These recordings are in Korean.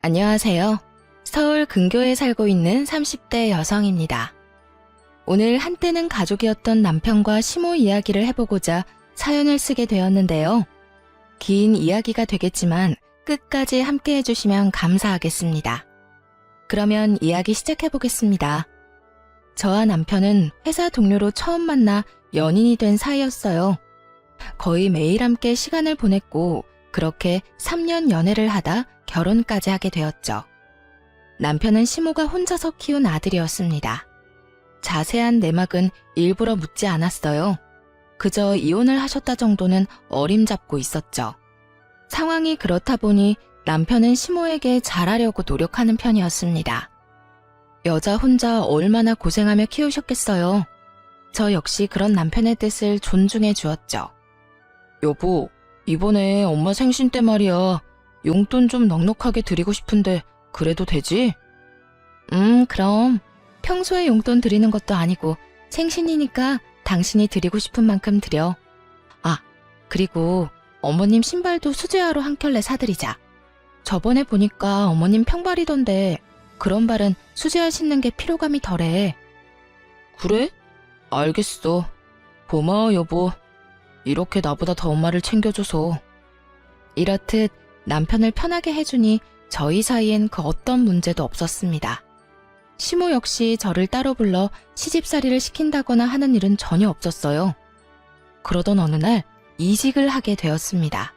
안녕하세요. 서울 근교에 살고 있는 30대 여성입니다. 오늘 한때는 가족이었던 남편과 시모 이야기를 해보고자 사연을 쓰게 되었는데요. 긴 이야기가 되겠지만 끝까지 함께 해주시면 감사하겠습니다. 그러면 이야기 시작해보겠습니다. 저와 남편은 회사 동료로 처음 만나 연인이 된 사이였어요. 거의 매일 함께 시간을 보냈고 그렇게 3년 연애를 하다 결혼까지 하게 되었죠. 남편은 시모가 혼자서 키운 아들이었습니다. 자세한 내막은 일부러 묻지 않았어요. 그저 이혼을 하셨다 정도는 어림잡고 있었죠. 상황이 그렇다 보니 남편은 시모에게 잘하려고 노력하는 편이었습니다. 여자 혼자 얼마나 고생하며 키우셨겠어요. 저 역시 그런 남편의 뜻을 존중해 주었죠. 여보, 이번에 엄마 생신 때 말이야. 용돈 좀 넉넉하게 드리고 싶은데 그래도 되지? 그럼 평소에 용돈 드리는 것도 아니고 생신이니까 당신이 드리고 싶은 만큼 드려. 아, 그리고 어머님 신발도 수제화로 한 켤레 사드리자. 저번에 보니까 어머님 평발이던데 그런 발은 수제화 신는 게 피로감이 덜해. 그래? 알겠어. 고마워 여보. 이렇게 나보다 더 엄마를 챙겨줘서. 이렇듯 남편을 편하게 해주니 저희 사이엔 그 어떤 문제도 없었습니다. 시모 역시 저를 따로 불러 시집살이를 시킨다거나 하는 일은 전혀 없었어요. 그러던 어느 날 이직을 하게 되었습니다.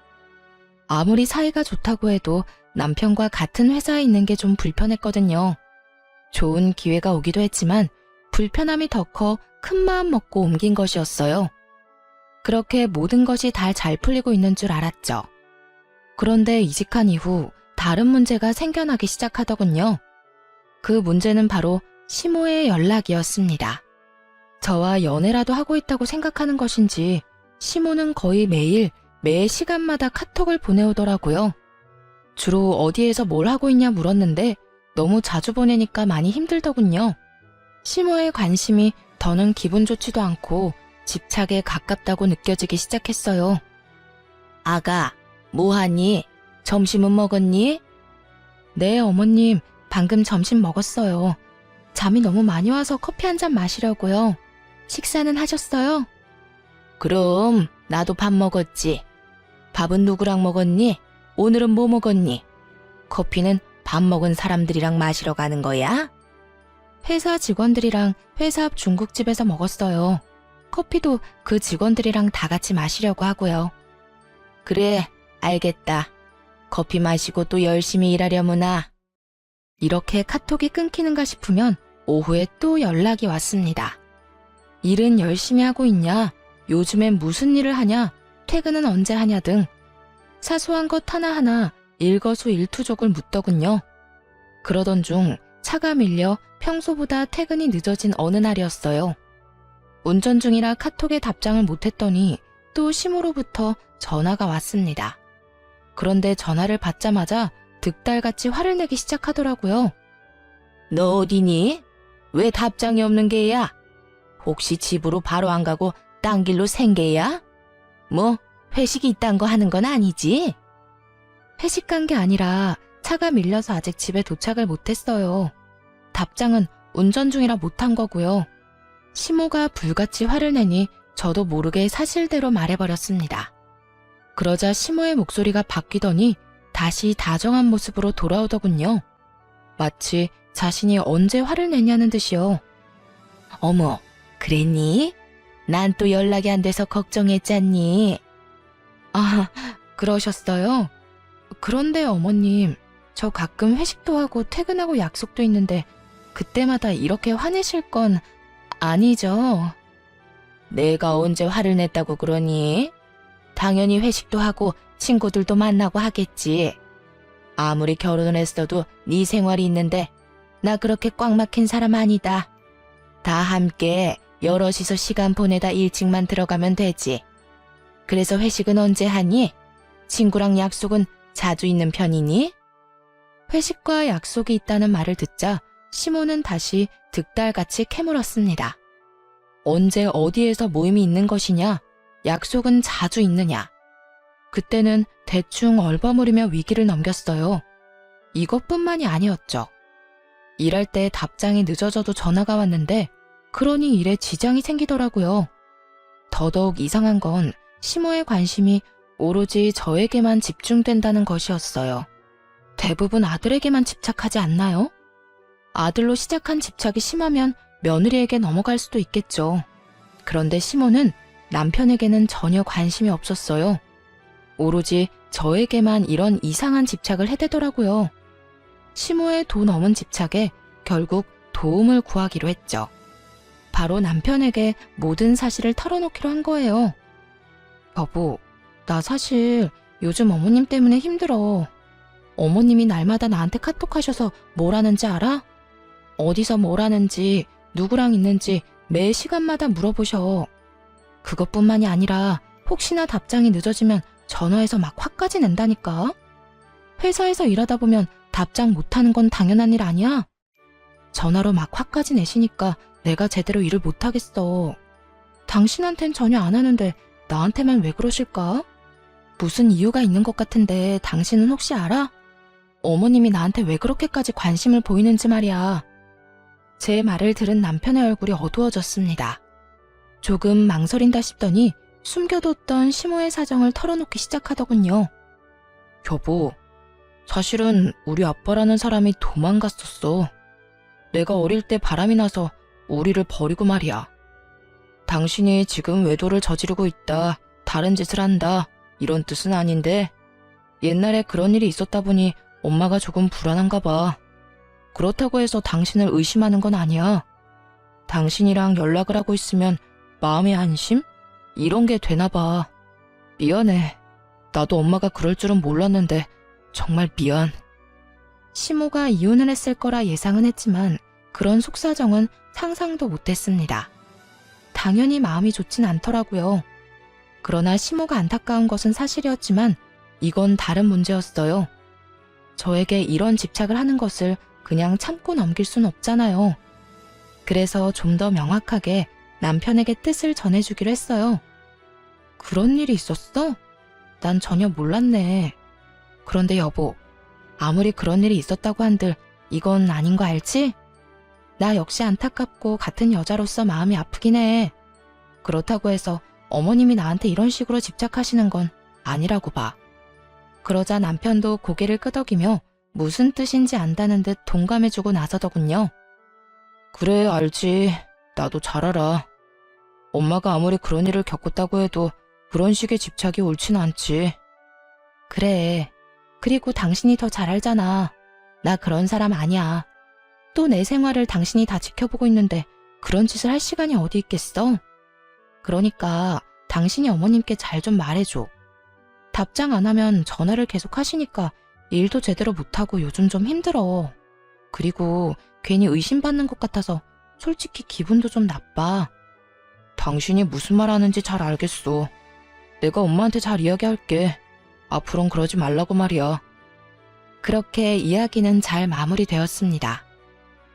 아무리 사이가 좋다고 해도 남편과 같은 회사에 있는 게 좀 불편했거든요. 좋은 기회가 오기도 했지만 불편함이 더 커 큰 마음 먹고 옮긴 것이었어요. 그렇게 모든 것이 다 잘 풀리고 있는 줄 알았죠. 그런데 이직한 이후 다른 문제가 생겨나기 시작하더군요. 그 문제는 바로 시모의 연락이었습니다. 저와 연애라도 하고 있다고 생각하는 것인지 시모는 거의 매일 매 시간마다 카톡을 보내오더라고요. 주로 어디에서 뭘 하고 있냐 물었는데 너무 자주 보내니까 많이 힘들더군요. 시모의 관심이 더는 기분 좋지도 않고 집착에 가깝다고 느껴지기 시작했어요. 아가, 뭐하니? 점심은 먹었니? 네, 어머님. 방금 점심 먹었어요. 잠이 너무 많이 와서 커피 한 잔 마시려고요. 식사는 하셨어요? 그럼 나도 밥 먹었지. 밥은 누구랑 먹었니? 오늘은 뭐 먹었니? 커피는 밥 먹은 사람들이랑 마시러 가는 거야? 회사 직원들이랑 회사 앞 중국집에서 먹었어요. 커피도 그 직원들이랑 다 같이 마시려고 하고요. 그래, 알겠다. 커피 마시고 또 열심히 일하려무나. 이렇게 카톡이 끊기는가 싶으면 오후에 또 연락이 왔습니다. 일은 열심히 하고 있냐? 요즘엔 무슨 일을 하냐? 퇴근은 언제 하냐 등 사소한 것 하나하나 일거수일투족을 묻더군요. 그러던 중 차가 밀려 평소보다 퇴근이 늦어진 어느 날이었어요. 운전 중이라 카톡에 답장을 못했더니 또 시모로부터 전화가 왔습니다. 그런데 전화를 받자마자 득달같이 화를 내기 시작하더라고요. 너 어디니? 왜 답장이 없는 게야? 혹시 집으로 바로 안 가고 딴 길로 생게야? 뭐 회식이 있단 거 하는 건 아니지? 회식 간 게 아니라 차가 밀려서 아직 집에 도착을 못했어요. 답장은 운전 중이라 못한 거고요. 시모가 불같이 화를 내니 저도 모르게 사실대로 말해버렸습니다. 그러자 시모의 목소리가 바뀌더니 다시 다정한 모습으로 돌아오더군요. 마치 자신이 언제 화를 내냐는 듯이요. 어머, 그랬니? 난 또 연락이 안 돼서 걱정했잖니. 아, 그러셨어요? 그런데 어머님, 저 가끔 회식도 하고 퇴근하고 약속도 있는데 그때마다 이렇게 화내실 건 아니죠? 내가 언제 화를 냈다고 그러니? 당연히 회식도 하고 친구들도 만나고 하겠지. 아무리 결혼을 했어도 네 생활이 있는데 나 그렇게 꽉 막힌 사람 아니다. 다 함께 여럿이서 시간 보내다 일찍만 들어가면 되지. 그래서 회식은 언제 하니? 친구랑 약속은 자주 있는 편이니? 회식과 약속이 있다는 말을 듣자 시모는 다시 득달같이 캐물었습니다. 언제 어디에서 모임이 있는 것이냐? 약속은 자주 있느냐? 그때는 대충 얼버무리며 위기를 넘겼어요. 이것뿐만이 아니었죠. 일할 때 답장이 늦어져도 전화가 왔는데 그러니 일에 지장이 생기더라고요. 더더욱 이상한 건 시모의 관심이 오로지 저에게만 집중된다는 것이었어요. 대부분 아들에게만 집착하지 않나요? 아들로 시작한 집착이 심하면 며느리에게 넘어갈 수도 있겠죠. 그런데 시모는 남편에게는 전혀 관심이 없었어요. 오로지 저에게만 이런 이상한 집착을 해대더라고요. 시모의 돈 없는 집착에 결국 도움을 구하기로 했죠. 바로 남편에게 모든 사실을 털어놓기로 한 거예요. 여보, 나 사실 요즘 어머님 때문에 힘들어. 어머님이 날마다 나한테 카톡하셔서 뭘 하는지 알아? 어디서 뭘 하는지, 누구랑 있는지 매 시간마다 물어보셔. 그것뿐만이 아니라 혹시나 답장이 늦어지면 전화해서 막 화까지 낸다니까. 회사에서 일하다 보면 답장 못하는 건 당연한 일 아니야? 전화로 막 화까지 내시니까 내가 제대로 일을 못하겠어. 당신한텐 전혀 안 하는데 나한테만 왜 그러실까? 무슨 이유가 있는 것 같은데 당신은 혹시 알아? 어머님이 나한테 왜 그렇게까지 관심을 보이는지 말이야. 제 말을 들은 남편의 얼굴이 어두워졌습니다. 조금 망설인다 싶더니 숨겨뒀던 시모의 사정을 털어놓기 시작하더군요. 여보, 사실은 우리 아빠라는 사람이 도망갔었어. 내가 어릴 때 바람이 나서 우리를 버리고 말이야. 당신이 지금 외도를 저지르고 있다, 다른 짓을 한다, 이런 뜻은 아닌데 옛날에 그런 일이 있었다 보니 엄마가 조금 불안한가 봐. 그렇다고 해서 당신을 의심하는 건 아니야. 당신이랑 연락을 하고 있으면 마음의 안심? 이런 게 되나 봐. 미안해. 나도 엄마가 그럴 줄은 몰랐는데 정말 미안. 시모가 이혼을 했을 거라 예상은 했지만 그런 속사정은 상상도 못했습니다. 당연히 마음이 좋진 않더라고요. 그러나 시모가 안타까운 것은 사실이었지만 이건 다른 문제였어요. 저에게 이런 집착을 하는 것을 그냥 참고 넘길 순 없잖아요. 그래서 좀 더 명확하게 남편에게 뜻을 전해주기로 했어요. 그런 일이 있었어? 난 전혀 몰랐네. 그런데 여보, 아무리 그런 일이 있었다고 한들 이건 아닌 거 알지? 나 역시 안타깝고 같은 여자로서 마음이 아프긴 해. 그렇다고 해서 어머님이 나한테 이런 식으로 집착하시는 건 아니라고 봐. 그러자 남편도 고개를 끄덕이며 무슨 뜻인지 안다는 듯 동감해주고 나서더군요. 그래, 알지. 나도 잘 알아. 엄마가 아무리 그런 일을 겪었다고 해도 그런 식의 집착이 옳진 않지. 그래. 그리고 당신이 더 잘 알잖아. 나 그런 사람 아니야. 또 내 생활을 당신이 다 지켜보고 있는데 그런 짓을 할 시간이 어디 있겠어? 그러니까 당신이 어머님께 잘 좀 말해줘. 답장 안 하면 전화를 계속 하시니까 일도 제대로 못하고 요즘 좀 힘들어. 그리고 괜히 의심받는 것 같아서 솔직히 기분도 좀 나빠. 당신이 무슨 말 하는지 잘 알겠어. 내가 엄마한테 잘 이야기할게. 앞으론 그러지 말라고 말이야. 그렇게 이야기는 잘 마무리되었습니다.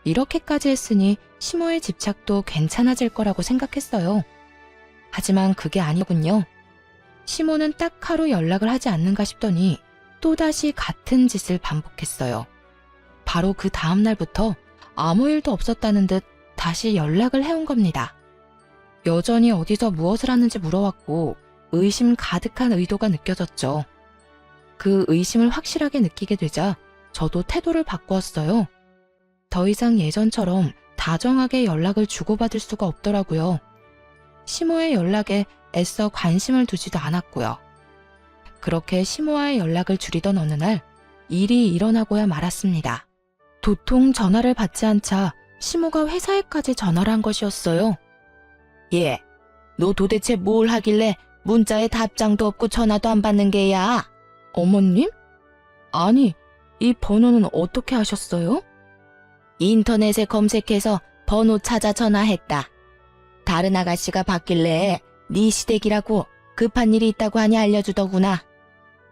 이렇게까지 했으니 시모의 집착도 괜찮아질 거라고 생각했어요. 하지만 그게 아니군요. 시모는 딱 하루 연락을 하지 않는가 싶더니 또다시 같은 짓을 반복했어요. 바로 그 다음 날부터 아무 일도 없었다는 듯 다시 연락을 해온 겁니다. 여전히 어디서 무엇을 하는지 물어왔고 의심 가득한 의도가 느껴졌죠. 그 의심을 확실하게 느끼게 되자 저도 태도를 바꾸었어요. 더 이상 예전처럼 다정하게 연락을 주고받을 수가 없더라고요. 시모의 연락에 애써 관심을 두지도 않았고요. 그렇게 시모와의 연락을 줄이던 어느 날 일이 일어나고야 말았습니다. 도통 전화를 받지 않자 시모가 회사에까지 전화를 한 것이었어요. 얘, 너 도대체 뭘 하길래 문자에 답장도 없고 전화도 안 받는 게야? 어머님? 아니, 이 번호는 어떻게 하셨어요? 인터넷에 검색해서 번호 찾아 전화했다. 다른 아가씨가 받길래 네 시댁이라고 급한 일이 있다고 하니 알려주더구나.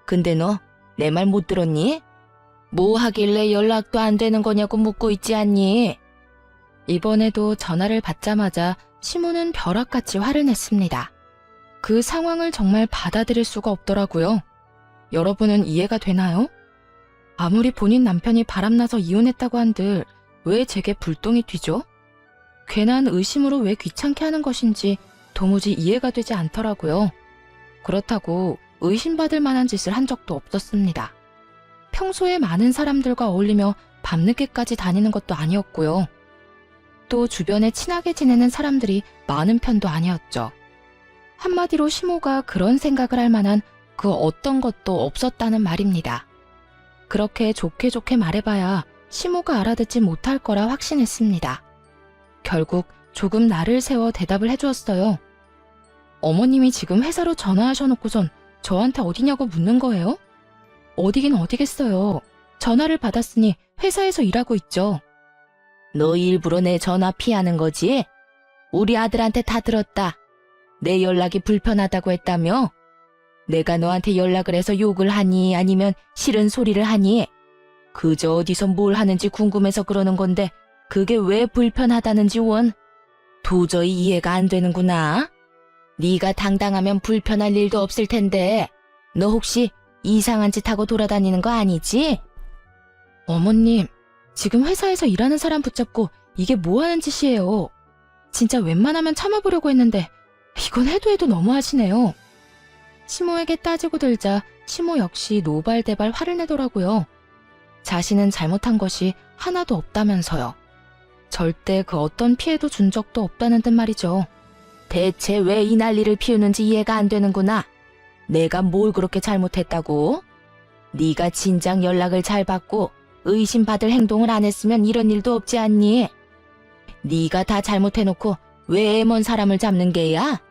근데 너 내 말 못 들었니? 뭐 하길래 연락도 안 되는 거냐고 묻고 있지 않니? 이번에도 전화를 받자마자 시모는 벼락같이 화를 냈습니다. 그 상황을 정말 받아들일 수가 없더라고요. 여러분은 이해가 되나요? 아무리 본인 남편이 바람나서 이혼했다고 한들 왜 제게 불똥이 튀죠? 괜한 의심으로 왜 귀찮게 하는 것인지 도무지 이해가 되지 않더라고요. 그렇다고 의심받을 만한 짓을 한 적도 없었습니다. 평소에 많은 사람들과 어울리며 밤늦게까지 다니는 것도 아니었고요. 또 주변에 친하게 지내는 사람들이 많은 편도 아니었죠. 한마디로 시모가 그런 생각을 할 만한 그 어떤 것도 없었다는 말입니다. 그렇게 좋게 좋게 말해봐야 시모가 알아듣지 못할 거라 확신했습니다. 결국 조금 나를 세워 대답을 해주었어요. 어머님이 지금 회사로 전화하셔놓고선 저한테 어디냐고 묻는 거예요? 어디긴 어디겠어요. 전화를 받았으니 회사에서 일하고 있죠. 너 일부러 내 전화 피하는 거지? 우리 아들한테 다 들었다. 내 연락이 불편하다고 했다며? 내가 너한테 연락을 해서 욕을 하니 아니면 싫은 소리를 하니? 그저 어디서 뭘 하는지 궁금해서 그러는 건데 그게 왜 불편하다는지 원? 도저히 이해가 안 되는구나. 네가 당당하면 불편할 일도 없을 텐데 너 혹시 이상한 짓 하고 돌아다니는 거 아니지? 어머님, 지금 회사에서 일하는 사람 붙잡고 이게 뭐 하는 짓이에요? 진짜 웬만하면 참아보려고 했는데 이건 해도 너무하시네요. 시모에게 따지고 들자 시모 역시 노발대발 화를 내더라고요. 자신은 잘못한 것이 하나도 없다면서요. 절대 그 어떤 피해도 준 적도 없다는 듯 말이죠. 대체 왜 이 난리를 피우는지 이해가 안 되는구나. 내가 뭘 그렇게 잘못했다고? 네가 진작 연락을 잘 받고 의심받을 행동을 안 했으면 이런 일도 없지 않니? 네가 다 잘못해놓고 왜 애먼 사람을 잡는 게야?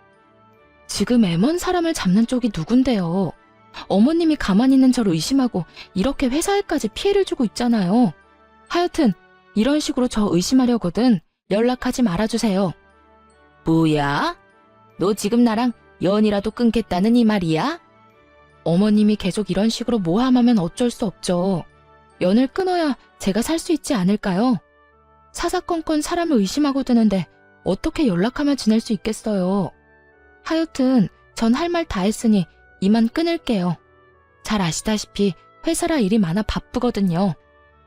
지금 애먼 사람을 잡는 쪽이 누군데요? 어머님이 가만히 있는 저를 의심하고 이렇게 회사에까지 피해를 주고 있잖아요. 하여튼 이런 식으로 저 의심하려거든 연락하지 말아주세요. 뭐야? 너 지금 나랑 연이라도 끊겠다는 이 말이야? 어머님이 계속 이런 식으로 모함하면 어쩔 수 없죠. 연을 끊어야 제가 살 수 있지 않을까요? 사사건건 사람을 의심하고 드는데 어떻게 연락하며 지낼 수 있겠어요. 하여튼 전 할 말 다 했으니 이만 끊을게요. 잘 아시다시피 회사라 일이 많아 바쁘거든요.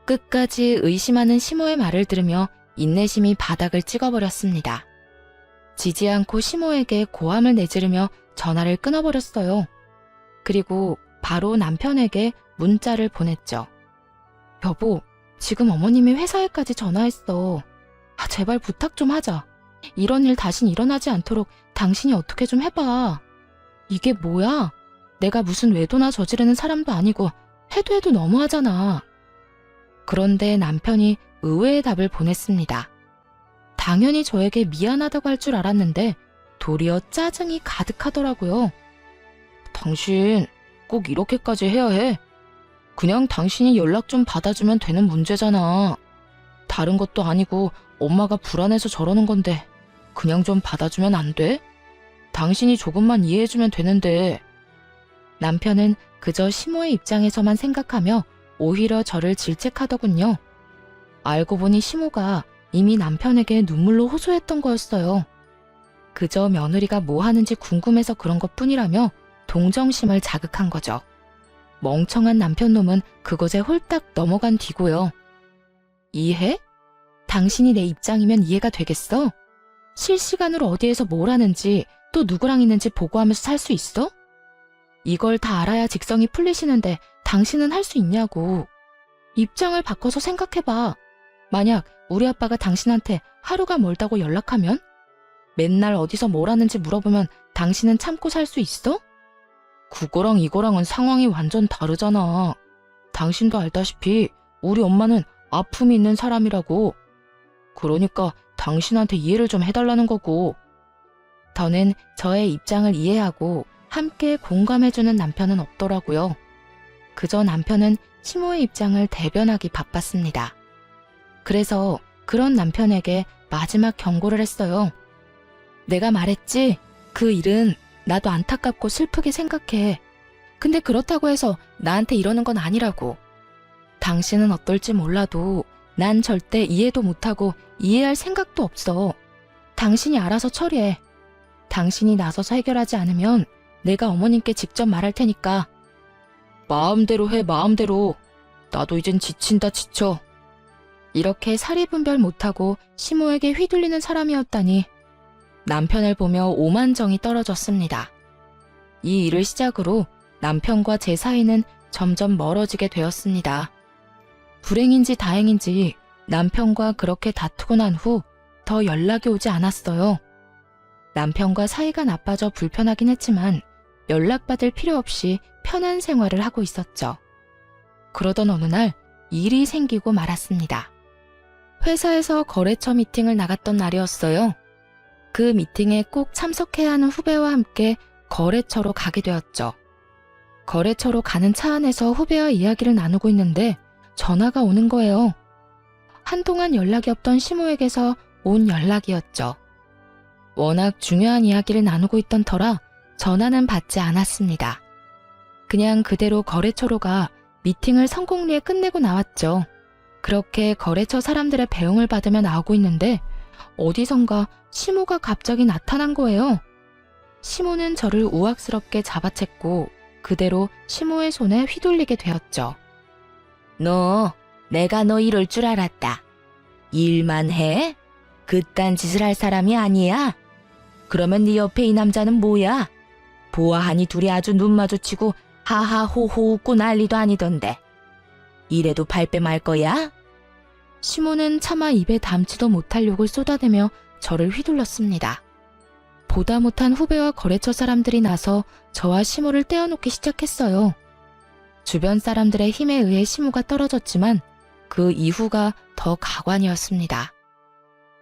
끝까지 의심하는 시모의 말을 들으며 인내심이 바닥을 찍어버렸습니다. 지지 않고 시모에게 고함을 내지르며 전화를 끊어버렸어요. 그리고 바로 남편에게 문자를 보냈죠. 여보, 지금 어머님이 회사에까지 전화했어. 제발 부탁 좀 하자. 이런 일 다신 일어나지 않도록 당신이 어떻게 좀 해봐. 이게 뭐야? 내가 무슨 외도나 저지르는 사람도 아니고 해도 너무하잖아. 그런데 남편이 의외의 답을 보냈습니다. 당연히 저에게 미안하다고 할 줄 알았는데 도리어 짜증이 가득하더라고요. 당신 꼭 이렇게까지 해야 해? 그냥 당신이 연락 좀 받아주면 되는 문제잖아. 다른 것도 아니고 엄마가 불안해서 저러는 건데 그냥 좀 받아주면 안 돼? 당신이 조금만 이해해주면 되는데. 남편은 그저 시모의 입장에서만 생각하며 오히려 저를 질책하더군요. 알고 보니 시모가 이미 남편에게 눈물로 호소했던 거였어요. 그저 며느리가 뭐 하는지 궁금해서 그런 것뿐이라며 동정심을 자극한 거죠. 멍청한 남편놈은 그것에 홀딱 넘어간 뒤고요. 이해? 당신이 내 입장이면 이해가 되겠어? 실시간으로 어디에서 뭘 하는지 또 누구랑 있는지 보고하면서 살 수 있어? 이걸 다 알아야 직성이 풀리시는데 당신은 할 수 있냐고. 입장을 바꿔서 생각해봐. 만약 우리 아빠가 당신한테 하루가 멀다고 연락하면? 맨날 어디서 뭘 하는지 물어보면 당신은 참고 살 수 있어? 그거랑 이거랑은 상황이 완전 다르잖아. 당신도 알다시피 우리 엄마는 아픔이 있는 사람이라고. 그러니까 당신한테 이해를 좀 해달라는 거고. 더는 저의 입장을 이해하고 함께 공감해주는 남편은 없더라고요. 그저 남편은 시모의 입장을 대변하기 바빴습니다. 그래서 그런 남편에게 마지막 경고를 했어요. 내가 말했지? 그 일은 나도 안타깝고 슬프게 생각해. 근데 그렇다고 해서 나한테 이러는 건 아니라고. 당신은 어떨지 몰라도 난 절대 이해도 못하고 이해할 생각도 없어. 당신이 알아서 처리해. 당신이 나서서 해결하지 않으면 내가 어머님께 직접 말할 테니까. 마음대로 해, 마음대로. 나도 이젠 지친다 지쳐. 이렇게 사리분별 못하고 시모에게 휘둘리는 사람이었다니 남편을 보며 오만정이 떨어졌습니다. 이 일을 시작으로 남편과 제 사이는 점점 멀어지게 되었습니다. 불행인지 다행인지 남편과 그렇게 다투고 난 후 더 연락이 오지 않았어요. 남편과 사이가 나빠져 불편하긴 했지만 연락받을 필요 없이 편한 생활을 하고 있었죠. 그러던 어느 날 일이 생기고 말았습니다. 회사에서 거래처 미팅을 나갔던 날이었어요. 그 미팅에 꼭 참석해야 하는 후배와 함께 거래처로 가게 되었죠. 거래처로 가는 차 안에서 후배와 이야기를 나누고 있는데 전화가 오는 거예요. 한동안 연락이 없던 시모에게서 온 연락이었죠. 워낙 중요한 이야기를 나누고 있던 터라 전화는 받지 않았습니다. 그냥 그대로 거래처로 가 미팅을 성공리에 끝내고 나왔죠. 그렇게 거래처 사람들의 배웅을 받으며 나오고 있는데 어디선가 시모가 갑자기 나타난 거예요. 시모는 저를 우악스럽게 잡아챘고 그대로 시모의 손에 휘둘리게 되었죠. 내가 너 이럴 줄 알았다. 일만 해? 그딴 짓을 할 사람이 아니야. 그러면 네 옆에 이 남자는 뭐야? 보아하니 둘이 아주 눈 마주치고 하하호호 웃고 난리도 아니던데. 이래도 발뺌 말 거야? 시모는 차마 입에 담지도 못할 욕을 쏟아내며 저를 휘둘렀습니다. 보다 못한 후배와 거래처 사람들이 나서 저와 시모를 떼어놓기 시작했어요. 주변 사람들의 힘에 의해 시모가 떨어졌지만 그 이후가 더 가관이었습니다.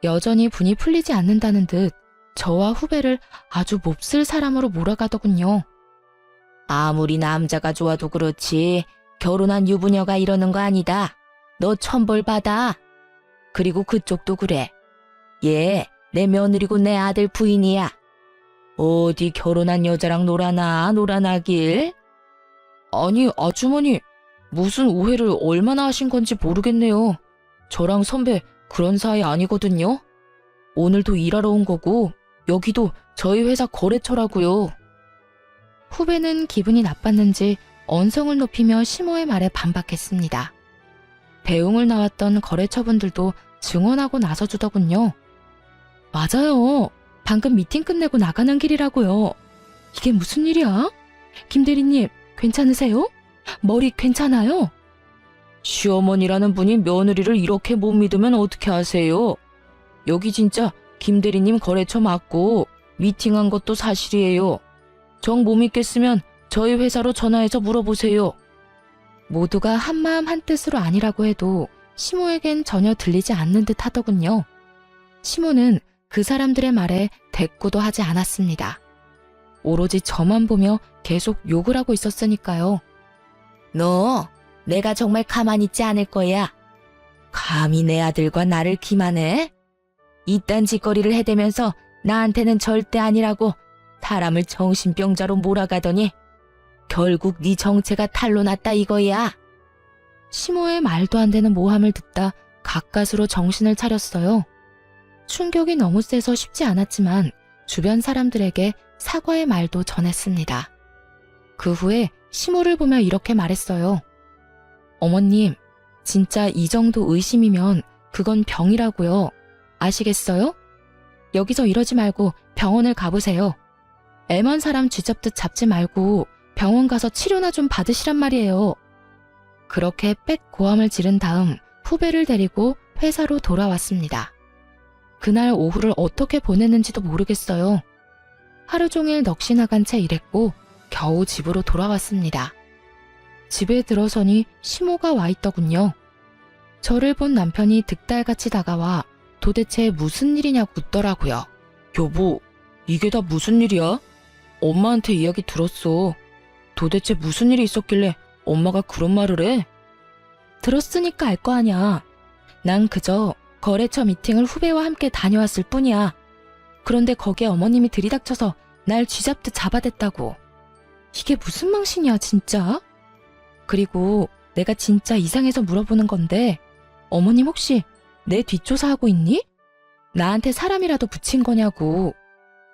여전히 분이 풀리지 않는다는 듯 저와 후배를 아주 몹쓸 사람으로 몰아가더군요. 아무리 남자가 좋아도 그렇지 결혼한 유부녀가 이러는 거 아니다. 너 천벌 받아. 그리고 그쪽도 그래. 얘 내 며느리고 내 아들 부인이야. 어디 결혼한 여자랑 놀아나길? 아니 아주머니 무슨 오해를 얼마나 하신 건지 모르겠네요. 저랑 선배 그런 사이 아니거든요. 오늘도 일하러 온 거고 여기도 저희 회사 거래처라고요. 후배는 기분이 나빴는지 언성을 높이며 시모의 말에 반박했습니다. 배웅을 나왔던 거래처분들도 증언하고 나서주더군요. 맞아요. 방금 미팅 끝내고 나가는 길이라고요. 이게 무슨 일이야? 김 대리님 괜찮으세요? 머리 괜찮아요? 시어머니라는 분이 며느리를 이렇게 못 믿으면 어떻게 하세요? 여기 진짜 김 대리님 거래처 맞고 미팅한 것도 사실이에요. 정 못 믿겠으면 저희 회사로 전화해서 물어보세요. 모두가 한마음 한뜻으로 아니라고 해도 시모에겐 전혀 들리지 않는 듯 하더군요. 시모는 그 사람들의 말에 대꾸도 하지 않았습니다. 오로지 저만 보며 계속 욕을 하고 있었으니까요. 너 내가 정말 가만히 있지 않을 거야. 감히 내 아들과 나를 기만해? 이딴 짓거리를 해대면서 나한테는 절대 아니라고 사람을 정신병자로 몰아가더니 결국 네 정체가 탄로 났다 이거야. 시모의 말도 안 되는 모함을 듣다 가까스로 정신을 차렸어요. 충격이 너무 세서 쉽지 않았지만 주변 사람들에게 사과의 말도 전했습니다. 그 후에 시모를 보며 이렇게 말했어요. 어머님, 진짜 이 정도 의심이면 그건 병이라고요. 아시겠어요? 여기서 이러지 말고 병원을 가보세요. 애먼 사람 쥐잡듯 잡지 말고 병원 가서 치료나 좀 받으시란 말이에요. 그렇게 빽 고함을 지른 다음 후배를 데리고 회사로 돌아왔습니다. 그날 오후를 어떻게 보냈는지도 모르겠어요. 하루 종일 넋이 나간 채 일했고 겨우 집으로 돌아왔습니다. 집에 들어서니 시모가 와 있더군요. 저를 본 남편이 득달같이 다가와 도대체 무슨 일이냐고 묻더라고요. 여보, 이게 다 무슨 일이야? 엄마한테 이야기 들었어. 도대체 무슨 일이 있었길래 엄마가 그런 말을 해? 들었으니까 알 거 아냐. 난 그저 거래처 미팅을 후배와 함께 다녀왔을 뿐이야. 그런데 거기에 어머님이 들이닥쳐서 날 쥐잡듯 잡아댔다고. 이게 무슨 망신이야 진짜? 그리고 내가 진짜 이상해서 물어보는 건데 어머님 혹시 내 뒷조사하고 있니? 나한테 사람이라도 붙인 거냐고.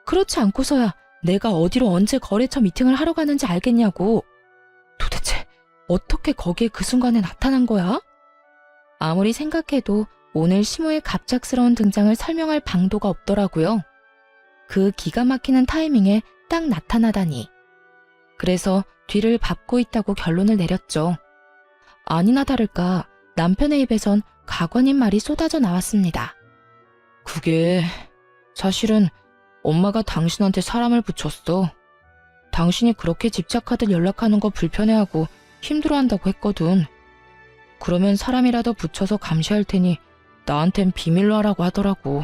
그렇지 않고서야 내가 어디로 언제 거래처 미팅을 하러 가는지 알겠냐고. 도대체 어떻게 거기에 그 순간에 나타난 거야? 아무리 생각해도 오늘 시모의 갑작스러운 등장을 설명할 방도가 없더라고요. 그 기가 막히는 타이밍에 딱 나타나다니. 그래서 뒤를 밟고 있다고 결론을 내렸죠. 아니나 다를까 남편의 입에선 가관인 말이 쏟아져 나왔습니다. 그게 사실은 엄마가 당신한테 사람을 붙였어. 당신이 그렇게 집착하듯 연락하는 거 불편해하고 힘들어한다고 했거든. 그러면 사람이라도 붙여서 감시할 테니 나한텐 비밀로 하라고 하더라고.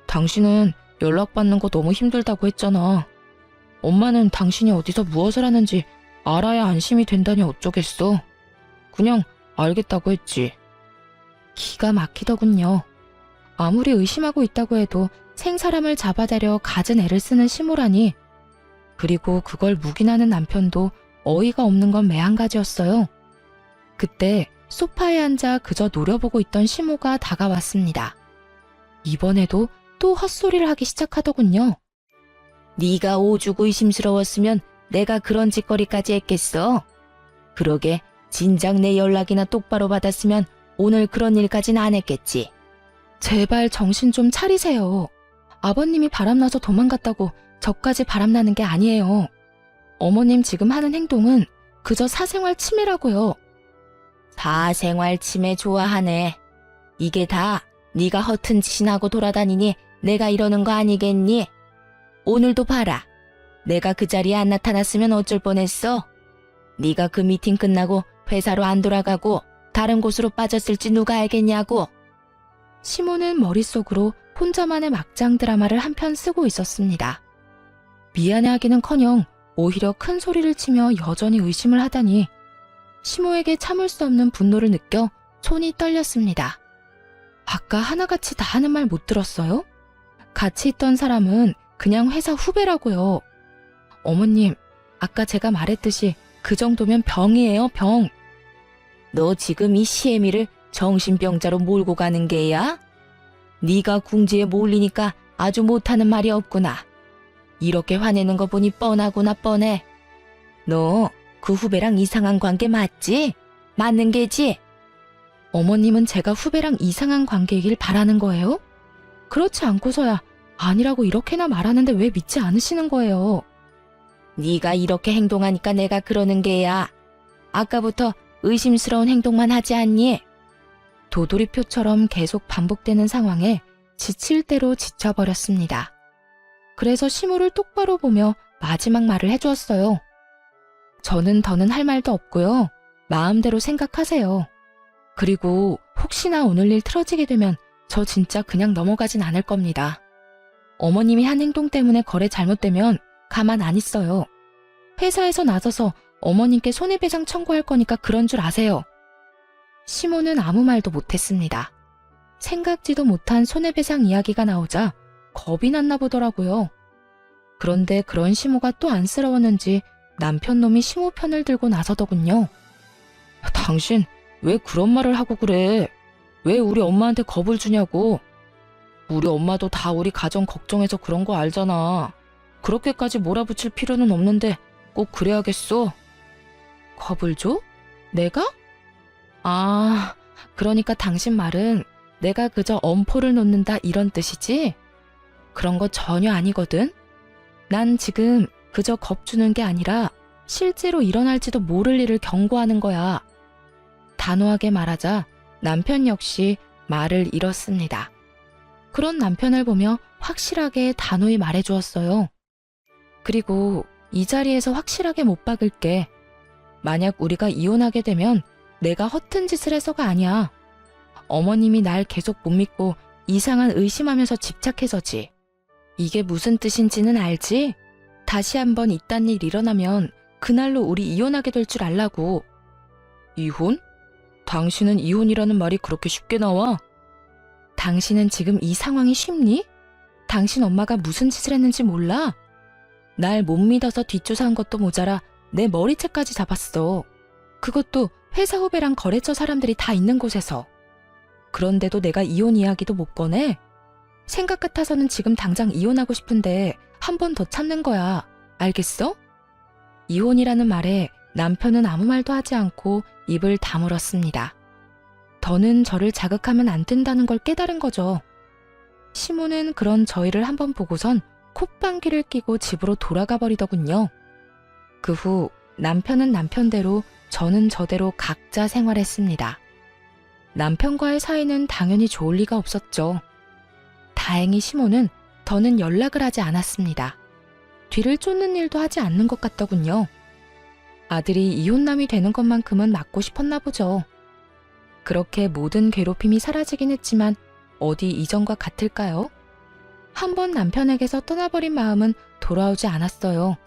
당신은 연락받는 거 너무 힘들다고 했잖아. 엄마는 당신이 어디서 무엇을 하는지 알아야 안심이 된다니 어쩌겠어. 그냥 알겠다고 했지. 기가 막히더군요. 아무리 의심하고 있다고 해도 생사람을 잡아다려 갖은 애를 쓰는 시모라니. 그리고 그걸 묵인하는 남편도 어이가 없는 건 매한가지였어요. 그때 소파에 앉아 그저 노려보고 있던 시모가 다가왔습니다. 이번에도 또 헛소리를 하기 시작하더군요. 네가 오죽 의심스러웠으면 내가 그런 짓거리까지 했겠어. 그러게 진작 내 연락이나 똑바로 받았으면 오늘 그런 일까진 안 했겠지. 제발 정신 좀 차리세요. 아버님이 바람나서 도망갔다고 저까지 바람나는 게 아니에요. 어머님 지금 하는 행동은 그저 사생활 침해라고요. 사생활 침해 좋아하네. 이게 다 네가 허튼 짓이나 하고 돌아다니니 내가 이러는 거 아니겠니? 오늘도 봐라. 내가 그 자리에 안 나타났으면 어쩔 뻔했어. 네가 그 미팅 끝나고 회사로 안 돌아가고 다른 곳으로 빠졌을지 누가 알겠냐고. 시모는 머릿속으로 혼자만의 막장 드라마를 한 편 쓰고 있었습니다. 미안해하기는커녕 오히려 큰 소리를 치며 여전히 의심을 하다니 시모에게 참을 수 없는 분노를 느껴 손이 떨렸습니다. 아까 하나같이 다 하는 말 못 들었어요? 같이 있던 사람은 그냥 회사 후배라고요. 어머님, 아까 제가 말했듯이 그 정도면 병이에요, 병. 너 지금 이 시애미를 정신병자로 몰고 가는 게야? 네가 궁지에 몰리니까 아주 못하는 말이 없구나. 이렇게 화내는 거 보니 뻔하구나 뻔해. 너 그 후배랑 이상한 관계 맞지? 맞는 게지? 어머님은 제가 후배랑 이상한 관계이길 바라는 거예요? 그렇지 않고서야 아니라고 이렇게나 말하는데 왜 믿지 않으시는 거예요? 네가 이렇게 행동하니까 내가 그러는 게야. 아까부터 의심스러운 행동만 하지 않니? 도돌이표처럼 계속 반복되는 상황에 지칠 대로 지쳐버렸습니다. 그래서 시모를 똑바로 보며 마지막 말을 해주었어요. 저는 더는 할 말도 없고요. 마음대로 생각하세요. 그리고 혹시나 오늘 일 틀어지게 되면 저 진짜 그냥 넘어가진 않을 겁니다. 어머님이 한 행동 때문에 거래 잘못되면 가만 안 있어요. 회사에서 나서서 어머님께 손해배상 청구할 거니까 그런 줄 아세요. 시모는 아무 말도 못했습니다. 생각지도 못한 손해배상 이야기가 나오자 겁이 났나 보더라고요. 그런데 그런 시모가 또 안쓰러웠는지 남편 놈이 시모 편을 들고 나서더군요. 당신 왜 그런 말을 하고 그래? 왜 우리 엄마한테 겁을 주냐고. 우리 엄마도 다 우리 가정 걱정해서 그런 거 알잖아. 그렇게까지 몰아붙일 필요는 없는데 꼭 그래야겠어? 겁을 줘? 내가? 아, 그러니까 당신 말은 내가 그저 엄포를 놓는다 이런 뜻이지? 그런 거 전혀 아니거든? 난 지금 그저 겁주는 게 아니라 실제로 일어날지도 모를 일을 경고하는 거야. 단호하게 말하자 남편 역시 말을 잃었습니다. 그런 남편을 보며 확실하게 단호히 말해주었어요. 그리고 이 자리에서 확실하게 못 박을게. 만약 우리가 이혼하게 되면 내가 허튼 짓을 해서가 아니야. 어머님이 날 계속 못 믿고 이상한 의심하면서 집착해서지. 이게 무슨 뜻인지는 알지? 다시 한번 이딴 일 일어나면 그날로 우리 이혼하게 될 줄 알라고. 이혼? 당신은 이혼이라는 말이 그렇게 쉽게 나와? 당신은 지금 이 상황이 쉽니? 당신 엄마가 무슨 짓을 했는지 몰라? 날 못 믿어서 뒷조사한 것도 모자라 내 머리채까지 잡았어. 그것도 회사 후배랑 거래처 사람들이 다 있는 곳에서. 그런데도 내가 이혼 이야기도 못 꺼내? 생각 같아서는 지금 당장 이혼하고 싶은데 한 번 더 참는 거야. 알겠어? 이혼이라는 말에 남편은 아무 말도 하지 않고 입을 다물었습니다. 더는 저를 자극하면 안 된다는 걸 깨달은 거죠. 시모는 그런 저희를 한번 보고선 콧방귀를 뀌고 집으로 돌아가 버리더군요. 그 후 남편은 남편대로 저는 저대로 각자 생활했습니다. 남편과의 사이는 당연히 좋을 리가 없었죠. 다행히 시모는 더는 연락을 하지 않았습니다. 뒤를 쫓는 일도 하지 않는 것 같더군요. 아들이 이혼남이 되는 것만큼은 막고 싶었나 보죠. 그렇게 모든 괴롭힘이 사라지긴 했지만 어디 이전과 같을까요? 한번 남편에게서 떠나버린 마음은 돌아오지 않았어요.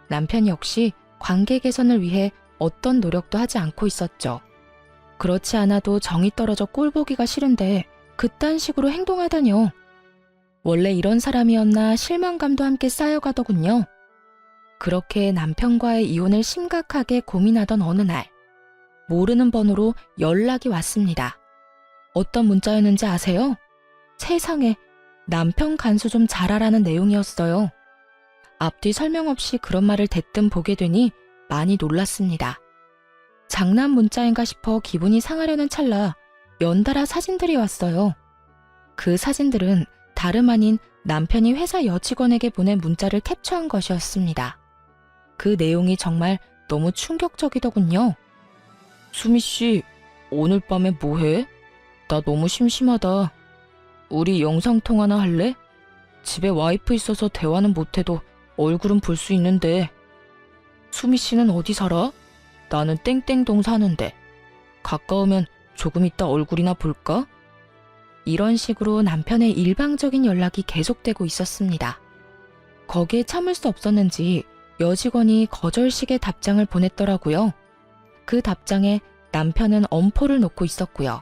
남편 역시 관계 개선을 위해 어떤 노력도 하지 않고 있었죠. 그렇지 않아도 정이 떨어져 꼴보기가 싫은데 그딴 식으로 행동하다뇨. 원래 이런 사람이었나 실망감도 함께 쌓여가더군요. 그렇게 남편과의 이혼을 심각하게 고민하던 어느 날, 모르는 번호로 연락이 왔습니다. 어떤 문자였는지 아세요? 세상에, 남편 간수 좀 잘하라는 내용이었어요. 앞뒤 설명 없이 그런 말을 대뜸 보게 되니 많이 놀랐습니다. 장난 문자인가 싶어 기분이 상하려는 찰나 연달아 사진들이 왔어요. 그 사진들은 다름 아닌 남편이 회사 여직원에게 보낸 문자를 캡처한 것이었습니다. 그 내용이 정말 너무 충격적이더군요. 수미 씨, 오늘 밤에 뭐해? 나 너무 심심하다. 우리 영상통화나 할래? 집에 와이프 있어서 대화는 못해도 얼굴은 볼 수 있는데. 수미 씨는 어디 살아? 나는 땡땡동 사는데. 가까우면 조금 이따 얼굴이나 볼까? 이런 식으로 남편의 일방적인 연락이 계속되고 있었습니다. 거기에 참을 수 없었는지 여직원이 거절식의 답장을 보냈더라고요. 그 답장에 남편은 엄포를 놓고 있었고요.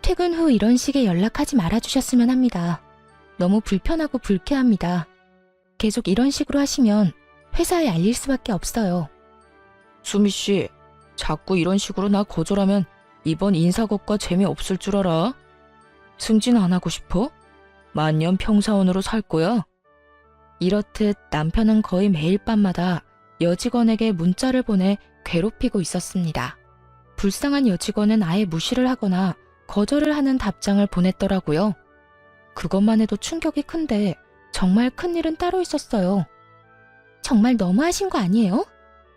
퇴근 후 이런 식의 연락하지 말아주셨으면 합니다. 너무 불편하고 불쾌합니다. 계속 이런 식으로 하시면 회사에 알릴 수밖에 없어요. 수미 씨, 자꾸 이런 식으로 나 거절하면 이번 인사고과 재미없을 줄 알아? 승진 안 하고 싶어? 만년 평사원으로 살 거야? 이렇듯 남편은 거의 매일 밤마다 여직원에게 문자를 보내 괴롭히고 있었습니다. 불쌍한 여직원은 아예 무시를 하거나 거절을 하는 답장을 보냈더라고요. 그것만 해도 충격이 큰데 정말 큰일은 따로 있었어요. 정말 너무하신 거 아니에요?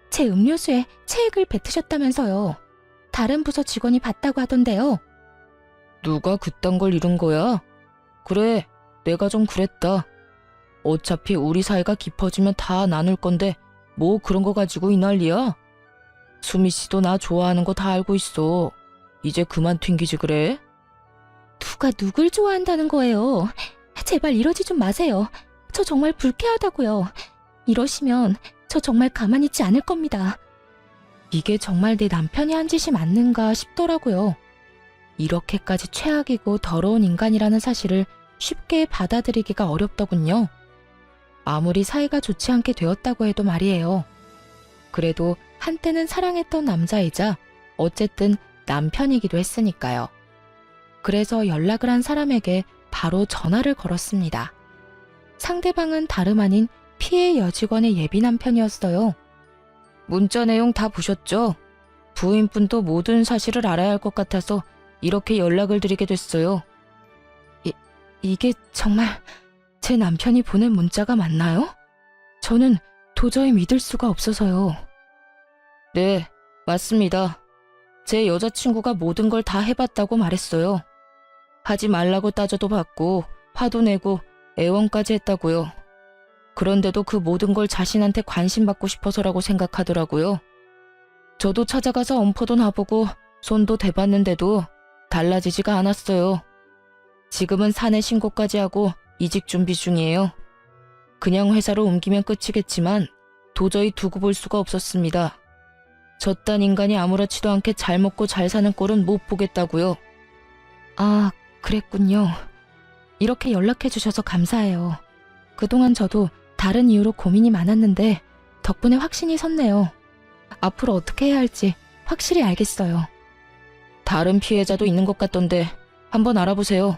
제 음료수에 체액을 뱉으셨다면서요. 다른 부서 직원이 봤다고 하던데요. 누가 그딴 걸 이룬 거야? 그래, 내가 좀 그랬다. 어차피 우리 사이가 깊어지면 다 나눌 건데 뭐 그런 거 가지고 이 난리야? 수미 씨도 나 좋아하는 거 다 알고 있어. 이제 그만 튕기지 그래? 누가 누굴 좋아한다는 거예요? 제발 이러지 좀 마세요. 저 정말 불쾌하다고요. 이러시면 저 정말 가만히 있지 않을 겁니다. 이게 정말 내 남편이 한 짓이 맞는가 싶더라고요. 이렇게까지 최악이고 더러운 인간이라는 사실을 쉽게 받아들이기가 어렵더군요. 아무리 사이가 좋지 않게 되었다고 해도 말이에요. 그래도 한때는 사랑했던 남자이자 어쨌든 남편이기도 했으니까요. 그래서 연락을 한 사람에게 바로 전화를 걸었습니다. 상대방은 다름 아닌 피해 여직원의 예비 남편이었어요. 문자 내용 다 보셨죠? 부인분도 모든 사실을 알아야 할 것 같아서 이렇게 연락을 드리게 됐어요. 이게 정말 제 남편이 보낸 문자가 맞나요? 저는 도저히 믿을 수가 없어서요. 네, 맞습니다. 제 여자친구가 모든 걸 다 해봤다고 말했어요. 하지 말라고 따져도 받고 화도 내고 애원까지 했다고요. 그런데도 그 모든 걸 자신한테 관심받고 싶어서라고 생각하더라고요. 저도 찾아가서 엄포도 놔보고 손도 대봤는데도 달라지지가 않았어요. 지금은 사내 신고까지 하고 이직 준비 중이에요. 그냥 회사로 옮기면 끝이겠지만 도저히 두고 볼 수가 없었습니다. 저딴 인간이 아무렇지도 않게 잘 먹고 잘 사는 꼴은 못 보겠다고요. 아, 그랬군요. 이렇게 연락해 주셔서 감사해요. 그동안 저도 다른 이유로 고민이 많았는데 덕분에 확신이 섰네요. 앞으로 어떻게 해야 할지 확실히 알겠어요. 다른 피해자도 있는 것 같던데 한번 알아보세요.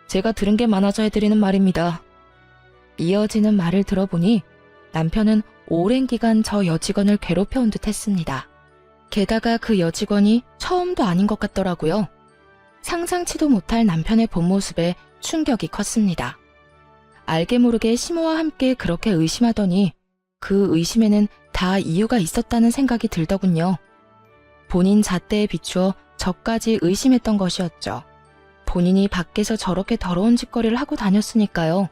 제가 들은 게 많아서 해드리는 말입니다. 이어지는 말을 들어보니 남편은 오랜 기간 저 여직원을 괴롭혀온 듯 했습니다. 게다가 그 여직원이 처음도 아닌 것 같더라고요. 상상치도 못할 남편의 본 모습에 충격이 컸습니다. 알게 모르게 시모와 함께 그렇게 의심하더니 그 의심에는 다 이유가 있었다는 생각이 들더군요. 본인 잣대에 비추어 저까지 의심했던 것이었죠. 본인이 밖에서 저렇게 더러운 짓거리를 하고 다녔으니까요.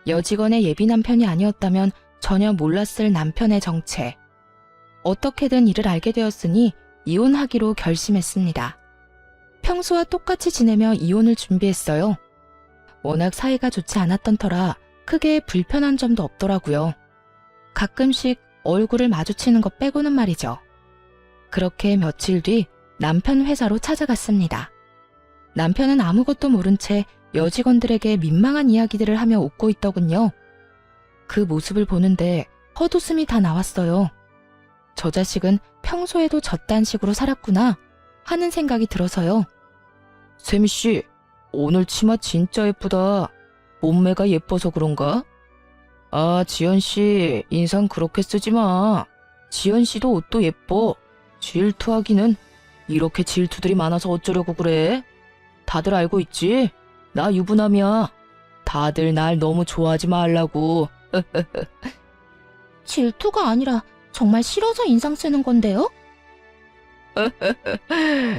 여직원의 예비 남편이 아니었다면 전혀 몰랐을 남편의 정체. 어떻게든 이를 알게 되었으니 이혼하기로 결심했습니다. 평소와 똑같이 지내며 이혼을 준비했어요. 워낙 사이가 좋지 않았던 터라 크게 불편한 점도 없더라고요. 가끔씩 얼굴을 마주치는 것 빼고는 말이죠. 그렇게 며칠 뒤 남편 회사로 찾아갔습니다. 남편은 아무것도 모른 채 여직원들에게 민망한 이야기들을 하며 웃고 있더군요. 그 모습을 보는데 헛웃음이 다 나왔어요. 저 자식은 평소에도 저딴 식으로 살았구나 하는 생각이 들어서요. 세미씨, 오늘 치마 진짜 예쁘다. 몸매가 예뻐서 그런가? 아, 지연씨, 인상 그렇게 쓰지 마. 지연씨도 옷도 예뻐. 질투하기는. 이렇게 질투들이 많아서 어쩌려고 그래? 다들 알고 있지? 나 유부남이야. 다들 날 너무 좋아하지 말라고. 질투가 아니라 정말 싫어서 인상 쓰는 건데요?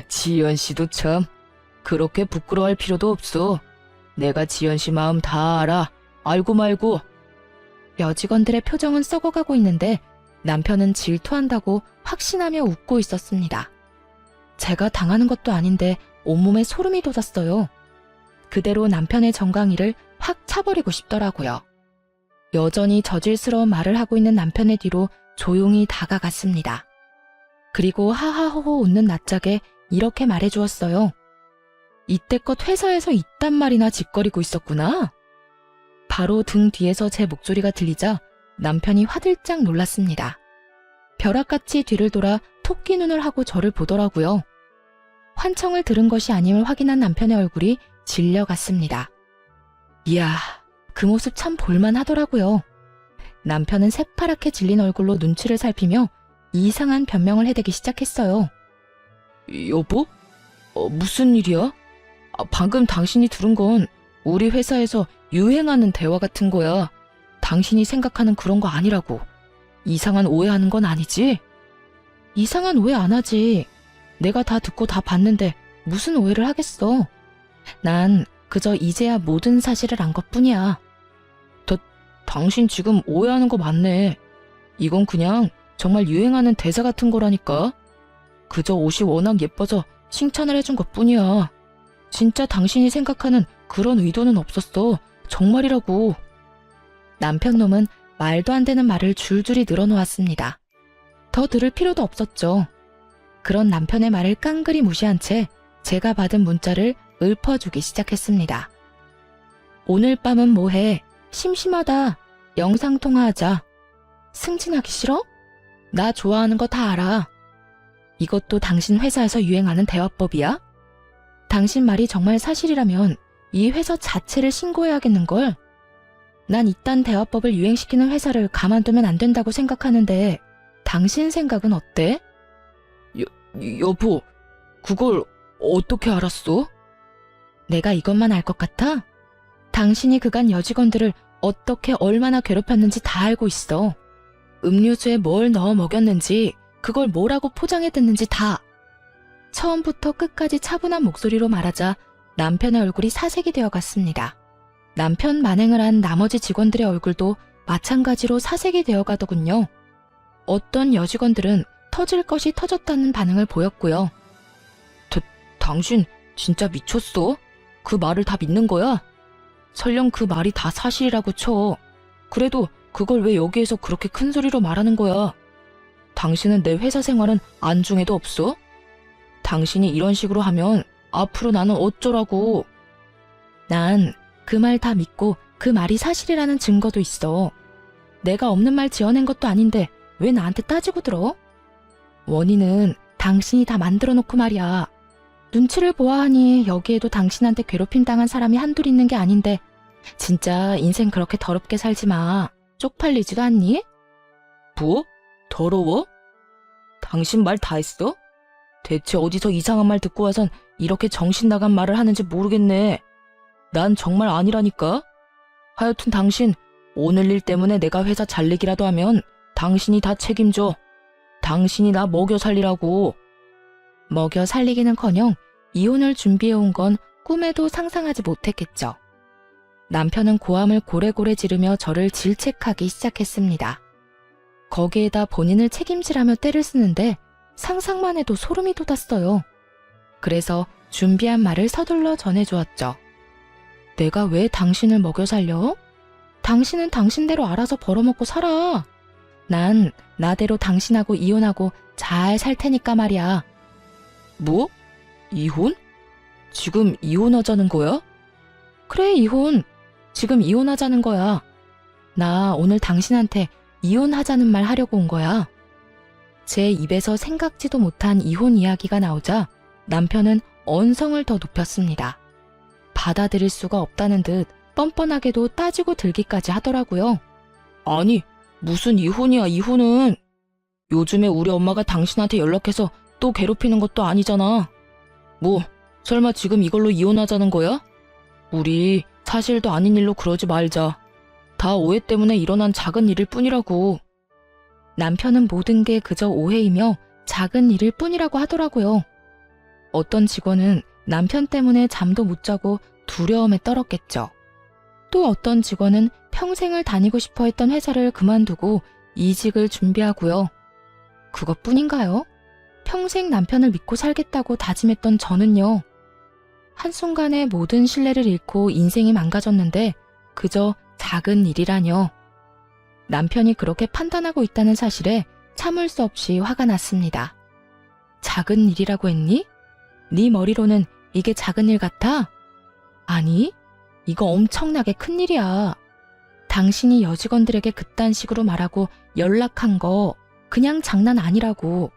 지연씨도 참. 그렇게 부끄러워할 필요도 없어. 내가 지연씨 마음 다 알아. 알고 말고. 여직원들의 표정은 썩어가고 있는데 남편은 질투한다고 확신하며 웃고 있었습니다. 제가 당하는 것도 아닌데 온몸에 소름이 돋았어요. 그대로 남편의 정강이를 확 차버리고 싶더라고요. 여전히 저질스러운 말을 하고 있는 남편의 뒤로 조용히 다가갔습니다. 그리고 하하호호 웃는 낯짝에 이렇게 말해주었어요. 이때껏 회사에서 이딴 말이나 짓거리고 있었구나. 바로 등 뒤에서 제 목소리가 들리자 남편이 화들짝 놀랐습니다. 벼락같이 뒤를 돌아 토끼 눈을 하고 저를 보더라고요. 환청을 들은 것이 아님을 확인한 남편의 얼굴이 질려갔습니다. 이야, 그 모습 참 볼만하더라고요. 남편은 새파랗게 질린 얼굴로 눈치를 살피며 이상한 변명을 해대기 시작했어요. 여보? 무슨 일이야? 방금 당신이 들은 건 우리 회사에서 유행하는 대화 같은 거야. 당신이 생각하는 그런 거 아니라고. 이상한 오해하는 건 아니지? 이상한 오해 안 하지. 내가 다 듣고 다 봤는데 무슨 오해를 하겠어. 난 그저 이제야 모든 사실을 안 것뿐이야. 당신 지금 오해하는 거 맞네. 이건 그냥 정말 유행하는 대사 같은 거라니까. 그저 옷이 워낙 예뻐서 칭찬을 해준 것뿐이야. 진짜 당신이 생각하는 그런 의도는 없었어. 정말이라고. 남편 놈은 말도 안 되는 말을 줄줄이 늘어놓았습니다. 더 들을 필요도 없었죠. 그런 남편의 말을 깡그리 무시한 채 제가 받은 문자를 읊어주기 시작했습니다. 오늘 밤은 뭐해? 심심하다. 영상통화하자. 승진하기 싫어? 나 좋아하는 거 다 알아. 이것도 당신 회사에서 유행하는 대화법이야? 당신 말이 정말 사실이라면 이 회사 자체를 신고해야겠는걸? 난 이딴 대화법을 유행시키는 회사를 가만두면 안 된다고 생각하는데 당신 생각은 어때? 여보, 그걸 어떻게 알았어? 내가 이것만 알 것 같아? 당신이 그간 여직원들을 어떻게 얼마나 괴롭혔는지 다 알고 있어. 음료수에 뭘 넣어 먹였는지, 그걸 뭐라고 포장해댔는지 다. 처음부터 끝까지 차분한 목소리로 말하자 남편의 얼굴이 사색이 되어갔습니다. 남편 만행을 한 나머지 직원들의 얼굴도 마찬가지로 사색이 되어가더군요. 어떤 여직원들은 터질 것이 터졌다는 반응을 보였고요. 당신 진짜 미쳤어? 그 말을 다 믿는 거야? 설령 그 말이 다 사실이라고 쳐. 그래도 그걸 왜 여기에서 그렇게 큰 소리로 말하는 거야? 당신은 내 회사 생활은 안중에도 없어? 당신이 이런 식으로 하면 앞으로 나는 어쩌라고. 난 그 말 다 믿고 그 말이 사실이라는 증거도 있어. 내가 없는 말 지어낸 것도 아닌데 왜 나한테 따지고 들어? 원인은 당신이 다 만들어 놓고 말이야. 눈치를 보아하니 여기에도 당신한테 괴롭힘 당한 사람이 한둘 있는 게 아닌데 진짜 인생 그렇게 더럽게 살지 마. 쪽팔리지도 않니? 뭐? 더러워? 당신 말 다 했어? 대체 어디서 이상한 말 듣고 와선 이렇게 정신 나간 말을 하는지 모르겠네. 난 정말 아니라니까. 하여튼 당신, 오늘 일 때문에 내가 회사 잘리기라도 하면 당신이 다 책임져. 당신이 나 먹여 살리라고. 먹여 살리기는커녕 이혼을 준비해온 건 꿈에도 상상하지 못했겠죠. 남편은 고함을 고래고래 지르며 저를 질책하기 시작했습니다. 거기에다 본인을 책임지라며 때를 쓰는데 상상만 해도 소름이 돋았어요. 그래서 준비한 말을 서둘러 전해주었죠. 내가 왜 당신을 먹여 살려? 당신은 당신대로 알아서 벌어먹고 살아. 난 나대로 당신하고 이혼하고 잘 살 테니까 말이야. 뭐? 이혼? 지금 이혼하자는 거야? 그래, 이혼. 지금 이혼하자는 거야. 나 오늘 당신한테 이혼하자는 말 하려고 온 거야. 제 입에서 생각지도 못한 이혼 이야기가 나오자 남편은 언성을 더 높였습니다. 받아들일 수가 없다는 듯 뻔뻔하게도 따지고 들기까지 하더라고요. 아니, 무슨 이혼이야, 이혼은. 요즘에 우리 엄마가 당신한테 연락해서 또 괴롭히는 것도 아니잖아. 뭐, 설마 지금 이걸로 이혼하자는 거야? 우리 사실도 아닌 일로 그러지 말자. 다 오해 때문에 일어난 작은 일일 뿐이라고. 남편은 모든 게 그저 오해이며 작은 일일 뿐이라고 하더라고요. 어떤 직원은 남편 때문에 잠도 못 자고 두려움에 떨었겠죠. 또 어떤 직원은 평생을 다니고 싶어 했던 회사를 그만두고 이직을 준비하고요. 그것뿐인가요? 평생 남편을 믿고 살겠다고 다짐했던 저는요. 한순간에 모든 신뢰를 잃고 인생이 망가졌는데 그저 작은 일이라뇨. 남편이 그렇게 판단하고 있다는 사실에 참을 수 없이 화가 났습니다. 작은 일이라고 했니? 네 머리로는 이게 작은 일 같아? 아니, 이거 엄청나게 큰 일이야. 당신이 여직원들에게 그딴 식으로 말하고 연락한 거 그냥 장난 아니라고.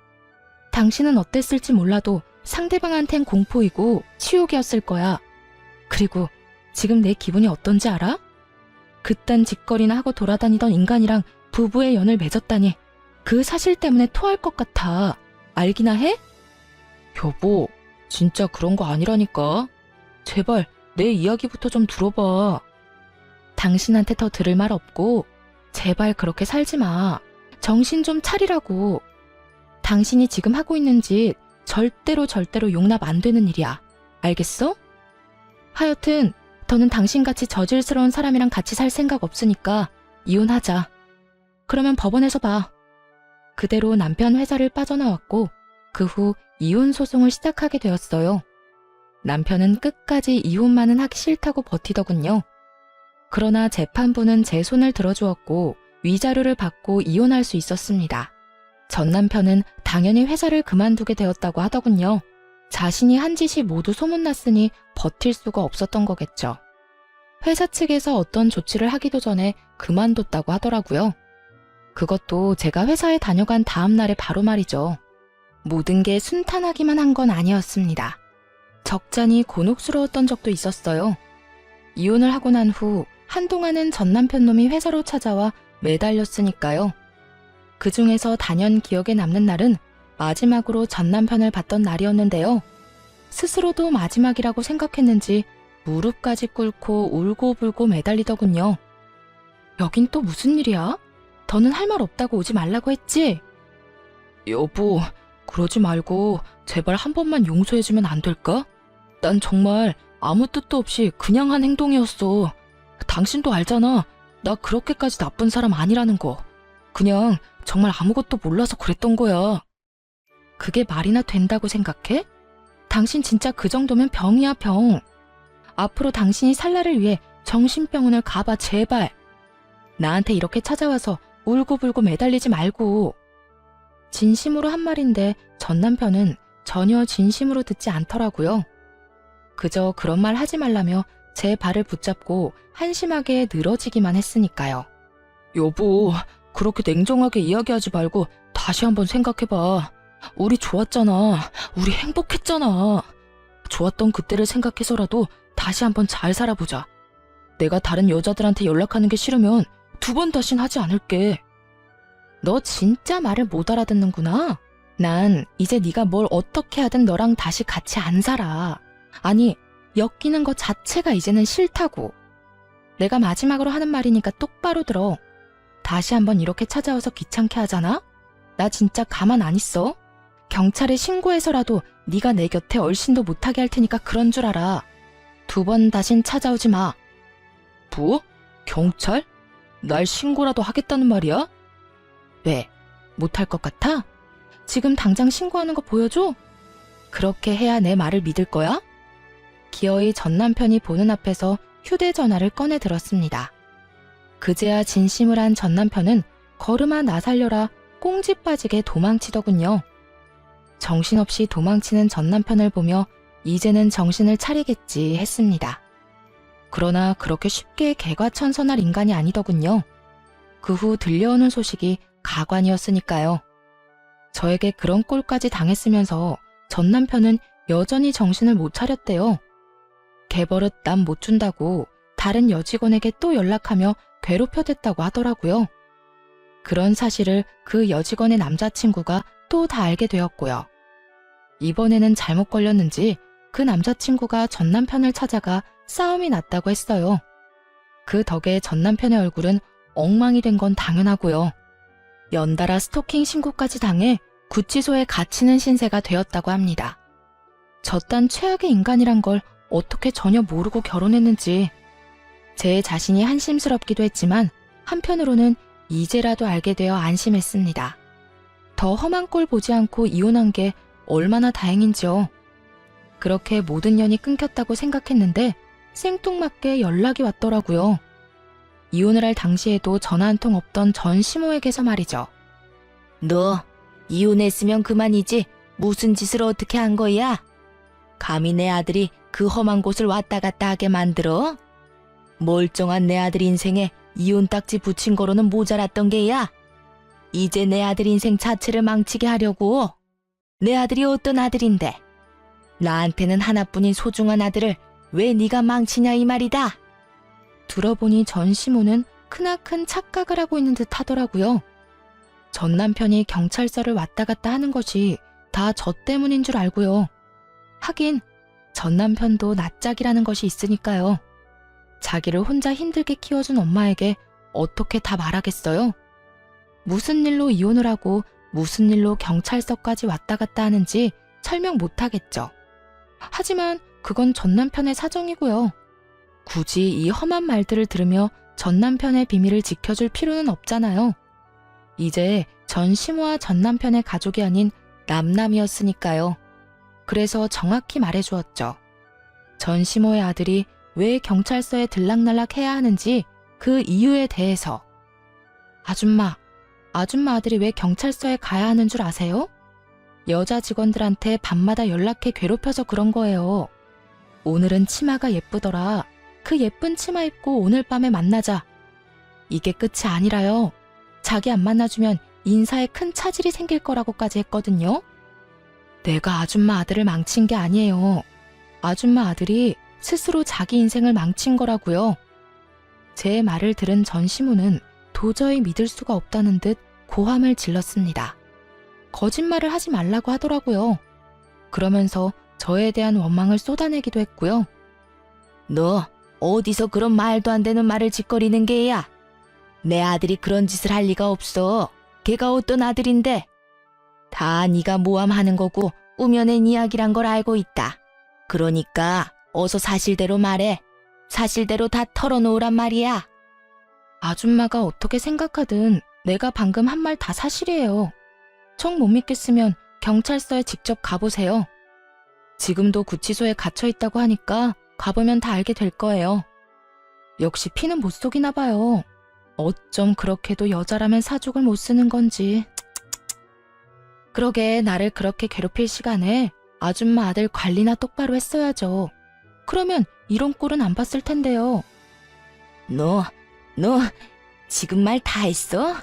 당신은 어땠을지 몰라도 상대방한텐 공포이고 치욕이었을 거야. 그리고 지금 내 기분이 어떤지 알아? 그딴 짓거리나 하고 돌아다니던 인간이랑 부부의 연을 맺었다니 그 사실 때문에 토할 것 같아. 알기나 해? 여보, 진짜 그런 거 아니라니까. 제발 내 이야기부터 좀 들어봐. 당신한테 더 들을 말 없고 제발 그렇게 살지 마. 정신 좀 차리라고. 당신이 지금 하고 있는 짓 절대로 용납 안 되는 일이야. 알겠어? 하여튼 더는 당신같이 저질스러운 사람이랑 같이 살 생각 없으니까 이혼하자. 그러면 법원에서 봐. 그대로 남편 회사를 빠져나왔고 그 후 이혼 소송을 시작하게 되었어요. 남편은 끝까지 이혼만은 하기 싫다고 버티더군요. 그러나 재판부는 제 손을 들어주었고 위자료를 받고 이혼할 수 있었습니다. 전 남편은 당연히 회사를 그만두게 되었다고 하더군요. 자신이 한 짓이 모두 소문났으니 버틸 수가 없었던 거겠죠. 회사 측에서 어떤 조치를 하기도 전에 그만뒀다고 하더라고요. 그것도 제가 회사에 다녀간 다음 날에 바로 말이죠. 모든 게 순탄하기만 한 건 아니었습니다. 적잖이 곤혹스러웠던 적도 있었어요. 이혼을 하고 난 후 한동안은 전 남편 놈이 회사로 찾아와 매달렸으니까요. 그 중에서 단연 기억에 남는 날은 마지막으로 전 남편을 봤던 날이었는데요. 스스로도 마지막이라고 생각했는지 무릎까지 꿇고 울고불고 매달리더군요. 여긴 또 무슨 일이야? 더는 할 말 없다고 오지 말라고 했지? 여보, 그러지 말고 제발 한 번만 용서해주면 안 될까? 난 정말 아무 뜻도 없이 그냥 한 행동이었어. 당신도 알잖아. 나 그렇게까지 나쁜 사람 아니라는 거. 그냥 정말 아무것도 몰라서 그랬던 거야. 그게 말이나 된다고 생각해? 당신 진짜 그 정도면 병이야, 병. 앞으로 당신이 살 날을 위해 정신병원을 가봐, 제발. 나한테 이렇게 찾아와서 울고불고 매달리지 말고. 진심으로 한 말인데 전 남편은 전혀 진심으로 듣지 않더라고요. 그저 그런 말 하지 말라며 제 발을 붙잡고 한심하게 늘어지기만 했으니까요. 여보, 그렇게 냉정하게 이야기하지 말고 다시 한번 생각해봐. 우리 좋았잖아. 우리 행복했잖아. 좋았던 그때를 생각해서라도 다시 한번 잘 살아보자. 내가 다른 여자들한테 연락하는 게 싫으면 2번 다신 하지 않을게. 너 진짜 말을 못 알아듣는구나. 난 이제 네가 뭘 어떻게 하든 너랑 다시 같이 안 살아. 아니, 엮이는 것 자체가 이제는 싫다고. 내가 마지막으로 하는 말이니까 똑바로 들어. 다시 한번 이렇게 찾아와서 귀찮게 하잖아? 나 진짜 가만 안 있어. 경찰에 신고해서라도 네가 내 곁에 얼씬도 못하게 할 테니까 그런 줄 알아. 2번 다신 찾아오지 마. 뭐? 경찰? 날 신고라도 하겠다는 말이야? 왜? 못할 것 같아? 지금 당장 신고하는 거 보여줘? 그렇게 해야 내 말을 믿을 거야? 기어이 전 남편이 보는 앞에서 휴대전화를 꺼내 들었습니다. 그제야 진심을 한 전 남편은 걸음아 나 살려라 꽁지 빠지게 도망치더군요. 정신없이 도망치는 전 남편을 보며 이제는 정신을 차리겠지 했습니다. 그러나 그렇게 쉽게 개과천선할 인간이 아니더군요. 그 후 들려오는 소식이 가관이었으니까요. 저에게 그런 꼴까지 당했으면서 전 남편은 여전히 정신을 못 차렸대요. 개버릇 남 못 준다고 다른 여직원에게 또 연락하며 괴롭혀댔다고 하더라고요. 그런 사실을 그 여직원의 남자친구가 또 다 알게 되었고요. 이번에는 잘못 걸렸는지 그 남자친구가 전 남편을 찾아가 싸움이 났다고 했어요. 그 덕에 전 남편의 얼굴은 엉망이 된 건 당연하고요. 연달아 스토킹 신고까지 당해 구치소에 갇히는 신세가 되었다고 합니다. 저딴 최악의 인간이란 걸 어떻게 전혀 모르고 결혼했는지 제 자신이 한심스럽기도 했지만 한편으로는 이제라도 알게 되어 안심했습니다. 더 험한 꼴 보지 않고 이혼한 게 얼마나 다행인지요. 그렇게 모든 연이 끊겼다고 생각했는데 생뚱맞게 연락이 왔더라고요. 이혼을 할 당시에도 전화 한 통 없던 전 시모에게서 말이죠. 너 이혼했으면 그만이지 무슨 짓을 어떻게 한 거야? 감히 내 아들이 그 험한 곳을 왔다 갔다 하게 만들어? 멀쩡한 내 아들 인생에 이혼 딱지 붙인 거로는 모자랐던 게야. 이제 내 아들 인생 자체를 망치게 하려고. 내 아들이 어떤 아들인데 나한테는 하나뿐인 소중한 아들을 왜 네가 망치냐 이 말이다. 들어보니 전 시모는 크나큰 착각을 하고 있는 듯 하더라고요. 전 남편이 경찰서를 왔다 갔다 하는 것이 다 저 때문인 줄 알고요. 하긴 전 남편도 낯짝이라는 것이 있으니까요. 자기를 혼자 힘들게 키워준 엄마에게 어떻게 다 말하겠어요? 무슨 일로 이혼을 하고 무슨 일로 경찰서까지 왔다 갔다 하는지 설명 못하겠죠. 하지만 그건 전 남편의 사정이고요. 굳이 이 험한 말들을 들으며 전 남편의 비밀을 지켜줄 필요는 없잖아요. 이제 전 시모와 전 남편의 가족이 아닌 남남이었으니까요. 그래서 정확히 말해주었죠. 전 시모의 아들이 왜 경찰서에 들락날락 해야 하는지 그 이유에 대해서. 아줌마 아들이 왜 경찰서에 가야 하는 줄 아세요? 여자 직원들한테 밤마다 연락해 괴롭혀서 그런 거예요. 오늘은 치마가 예쁘더라. 그 예쁜 치마 입고 오늘 밤에 만나자. 이게 끝이 아니라요. 자기 안 만나주면 인사에 큰 차질이 생길 거라고까지 했거든요. 내가 아줌마 아들을 망친 게 아니에요. 아줌마 아들이 스스로 자기 인생을 망친 거라고요. 제 말을 들은 전 시모는 도저히 믿을 수가 없다는 듯 고함을 질렀습니다. 거짓말을 하지 말라고 하더라고요. 그러면서 저에 대한 원망을 쏟아내기도 했고요. 너 어디서 그런 말도 안 되는 말을 짓거리는 게야? 내 아들이 그런 짓을 할 리가 없어. 걔가 어떤 아들인데? 다 네가 모함하는 거고 우며낸 이야기란 걸 알고 있다. 그러니까 어서 사실대로 말해. 사실대로 다 털어놓으란 말이야. 아줌마가 어떻게 생각하든 내가 방금 한 말 다 사실이에요. 정 못 믿겠으면 경찰서에 직접 가보세요. 지금도 구치소에 갇혀 있다고 하니까 가보면 다 알게 될 거예요. 역시 피는 못 속이나 봐요. 어쩜 그렇게도 여자라면 사족을 못 쓰는 건지. 그러게 나를 그렇게 괴롭힐 시간에 아줌마 아들 관리나 똑바로 했어야죠. 그러면 이런 꼴은 안 봤을 텐데요. 너 지금 말 다 했어?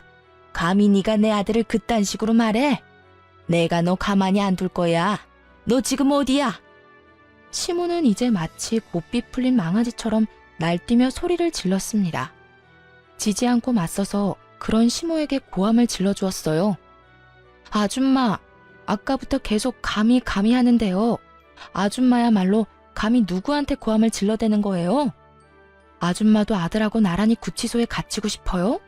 감히 네가 내 아들을 그딴 식으로 말해? 내가 너 가만히 안 둘 거야. 너 지금 어디야? 시모는 이제 마치 곱비 풀린 망아지처럼 날뛰며 소리를 질렀습니다. 지지 않고 맞서서 그런 시모에게 고함을 질러주었어요. 아줌마, 아까부터 계속 감히 하는데요. 아줌마야말로 감히 누구한테 고함을 질러대는 거예요? 아줌마도 아들하고 나란히 구치소에 갇히고 싶어요?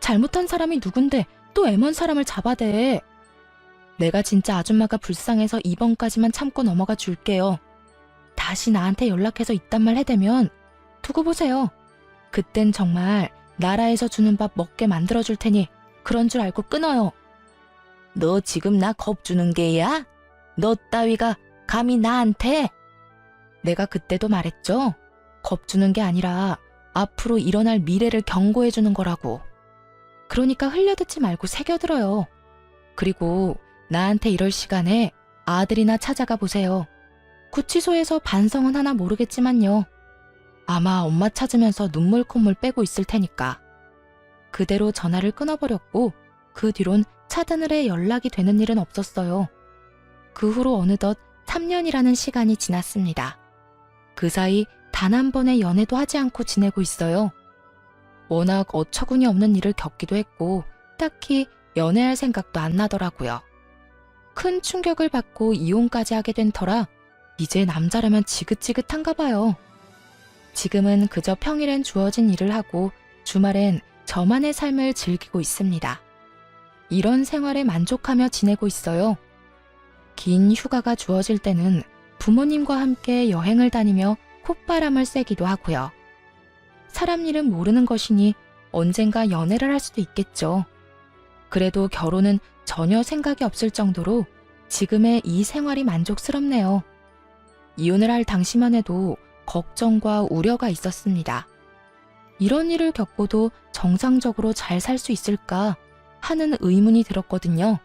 잘못한 사람이 누군데 또 애먼 사람을 잡아대. 내가 진짜 아줌마가 불쌍해서 이번까지만 참고 넘어가 줄게요. 다시 나한테 연락해서 이딴 말 해대면 두고 보세요. 그땐 정말 나라에서 주는 밥 먹게 만들어줄 테니 그런 줄 알고 끊어요. 너 지금 나 겁주는 게야? 너 따위가 감히 나한테? 내가 그때도 말했죠. 겁주는 게 아니라 앞으로 일어날 미래를 경고해주는 거라고. 그러니까 흘려듣지 말고 새겨들어요. 그리고 나한테 이럴 시간에 아들이나 찾아가 보세요. 구치소에서 반성은 하나 모르겠지만요. 아마 엄마 찾으면서 눈물 콧물 빼고 있을 테니까. 그대로 전화를 끊어버렸고 그 뒤론 차드늘에 연락이 되는 일은 없었어요. 그 후로 어느덧 3년이라는 시간이 지났습니다. 그 사이 단 한 번의 연애도 하지 않고 지내고 있어요. 워낙 어처구니 없는 일을 겪기도 했고 딱히 연애할 생각도 안 나더라고요. 큰 충격을 받고 이혼까지 하게 된 터라 이제 남자라면 지긋지긋한가 봐요. 지금은 그저 평일엔 주어진 일을 하고 주말엔 저만의 삶을 즐기고 있습니다. 이런 생활에 만족하며 지내고 있어요. 긴 휴가가 주어질 때는 부모님과 함께 여행을 다니며 콧바람을 쐬기도 하고요. 사람 일은 모르는 것이니 언젠가 연애를 할 수도 있겠죠. 그래도 결혼은 전혀 생각이 없을 정도로 지금의 이 생활이 만족스럽네요. 이혼을 할 당시만 해도 걱정과 우려가 있었습니다. 이런 일을 겪고도 정상적으로 잘 살 수 있을까 하는 의문이 들었거든요.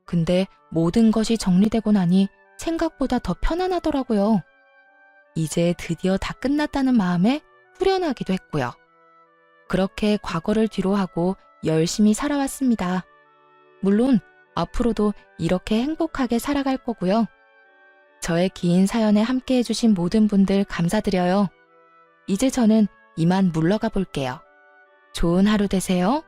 근데 모든 것이 정리되고 나니 생각보다 더 편안하더라고요. 이제 드디어 다 끝났다는 마음에 후련하기도 했고요. 그렇게 과거를 뒤로하고 열심히 살아왔습니다. 물론 앞으로도 이렇게 행복하게 살아갈 거고요. 저의 긴 사연에 함께 해주신 모든 분들 감사드려요. 이제 저는 이만 물러가 볼게요. 좋은 하루 되세요.